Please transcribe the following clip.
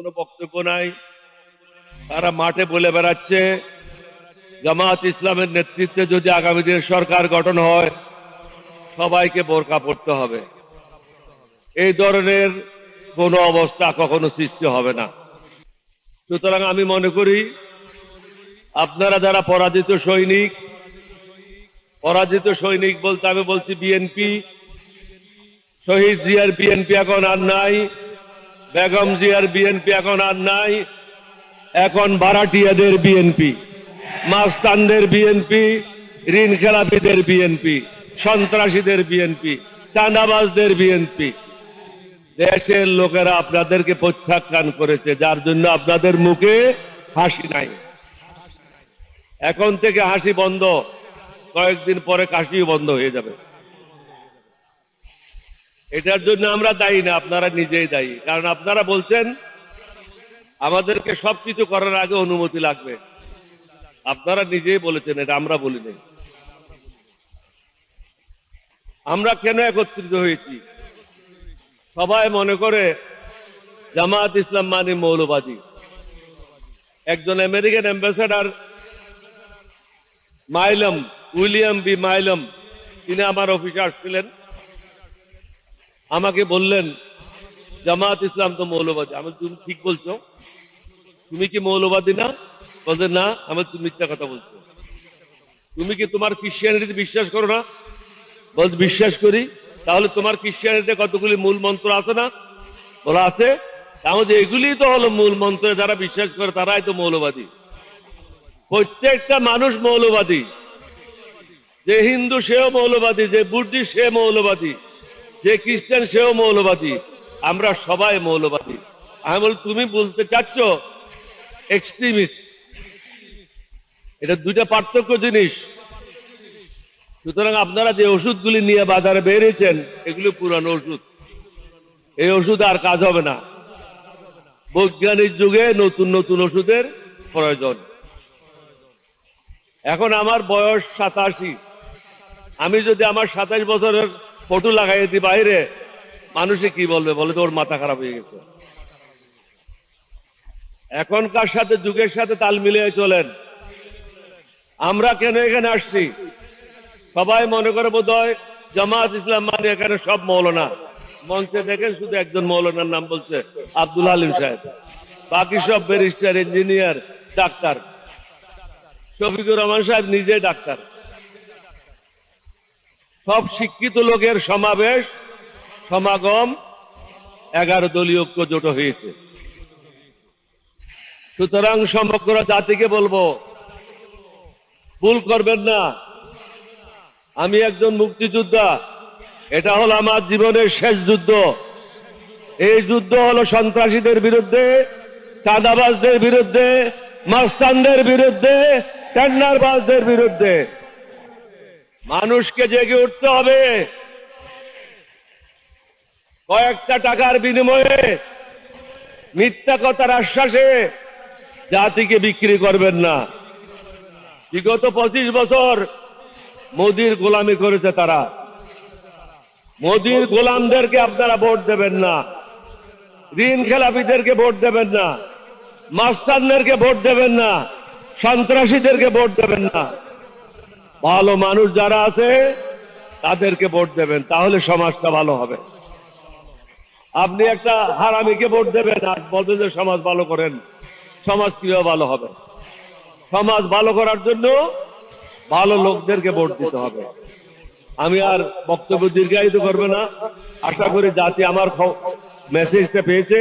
কোনো বক্তব্য নাই। তারা মাঠে বলে বেড়াচ্ছে জামাত ইসলামের নেতৃত্বে যদি আগামী দিনে সরকার গঠন হয় সবাইকে বোরকা পড়তে হবে। এই ধরনের কোনো অবস্থা কখনো সৃষ্টি হবে না। সুতরাং আমি মনে করি আপনারা যারা পরাজিত সৈনিক বলতে আমি বলছি বিএনপি, শহীদ জিয়ার বিএনপি এখন আর নাই, বেগম জিয়ার বিএনপি এখন আর নাই, এখন ভাড়াটিয়াদের বিএনপি, মাস্তানদের বিএনপি, ঋণ খেলাপিদের বিএনপি, সন্ত্রাসীদের বিএনপি, চাঁদাবাজদের বিএনপি। দেশের লোকেরা আপনাদেরকে প্রত্যাখ্যান করেছে, যার জন্য আপনাদের মুখে হাসি নাই। এখন থেকে হাসি বন্ধ, কয়েকদিন পরে কাশিও বন্ধ হয়ে যাবে। এটার জন্য আমরা দায়ী না, আপনারা নিজেই দায়ী। কারণ আপনারা বলছেন আমাদেরকে সবকিছু করার আগে অনুমতি লাগবে। আপনারা নিজেই বলেছেন, এটা আমরা বলি নাই। আমরা কেন একত্রিত হয়েছি? সবাই মনে করে জামাত ইসলাম মানে মৌলবাদী। একজন আমেরিকান অ্যাম্বাসেডর উইলিয়াম বি মাইলম, তিনি আমার অফিসে আসছিলেন, আমাকে বললেন জামাত ইসলাম তো মৌলবাদী। আমি তুমি ঠিক বলছো, তুমি কি মৌলবাদী না? বলছে না। আমি তুমি মিথ্যা কথা বলছো। তুমি কি তোমার খ্রিস্টানিটিতে বিশ্বাস করো না? বলছে বিশ্বাস করি। তাহলে তোমার খ্রিস্টানিটিতে কতগুলি মূল মন্ত্র আছে না? বলা আছে। তাহলে এগুলি তো হলো মূল মন্ত্র, যারা বিশ্বাস করে তারাই তো মৌলবাদী। প্রত্যেকটা মানুষ মৌলবাদী। যে হিন্দু সেও মৌলবাদী, যে বুদ্ধিস্ট সে মৌলবাদী, যে খ্রিস্টান সেও মৌলবাদী। আমরা সবাই মৌলবাদী। আমি বল তুমি বলতে চাচ্ছ এক্সট্রিমিস্ট। এটা দুইটা পার্থক্য জিনিস। সুতরাং আপনারা যে ওষুধগুলি নিয়ে বাজারে বেরিয়েছেন এগুলি পুরানো ওষুধ। এই ওষুধ আর কাজ হবে না। বৈজ্ঞানিক যুগে নতুন নতুন ওষুধের প্রয়োজন। এখন আমার বয়স 87। আমি যদি আমার 27 বছরের ফটো লাগাই দিই বাইরে, মানুষে কি বলবে? বলে তো ওর মাথা খারাপ হয়ে গেছে। এখনকার সাথে যুগের সাথে তাল মিলিয়ে চলেন। আমরা কেন এখানে আসছি? সবাই মনে করে বোধহয় জামাত ইসলাম মানে এখানে সব মৌলানা। মঞ্চে দেখেন শুধু একজন মৌলানার নাম বলছে, আব্দুল হালিম সাহেব। বাকি সব barrister, engineer, doctor. Shafiqur Rahman সাহেব নিজে ডাক্তার। সব শিক্ষিত লোকের সমাগম 11 দলীয় ঐক্য জোট হয়েছে। সুতরাং সমগ্র জাতিকে বলবো, ভুল করবেন না। আমি একজন মুক্তিযোদ্ধা। এটা হলো আমার জীবনের শেষ যুদ্ধ। এই যুদ্ধ হলো সন্ত্রাসীদের বিরুদ্ধে, চাঁদাবাজদের বিরুদ্ধে, মাস্তানদের বিরুদ্ধে, টেন্ডারবাজদের বিরুদ্ধে। মানুষকে জেগে উঠতে হবে। কয়েকটা টাকার বিনিময়ে, মিথ্যা কথার আশ্বাসে জাতিকে বিক্রি করবেন না। বিগত 25 বছর মোদির গোলামি করেছে তারা। মোদির গোলামদেরকে আপনারা ভোট দেবেন না, ঋণ খেলাপিদেরকে ভোট দেবেন না, মাস্তানদেরকে ভোট দেবেন না, সন্ত্রাসীদেরকে ভোট দেবেন না। ভালো মানুষ যারা আছে তাদেরকে ভোট দেবেন, তাহলে সমাজটা ভালো হবে। আপনি একটা হারামিকে ভোট দেবেন আর বলবেন যে সমাজ ভালো করেন, সমাজ কিভাবে ভালো হবে? সমাজ ভালো করার জন্য ভালো লোকদেরকে ভোট দিতে হবে। আমি আর বক্তব্য দীর্ঘায়িত করব না। আশা করি জাতি আমার মেসেজটা পেয়েছে।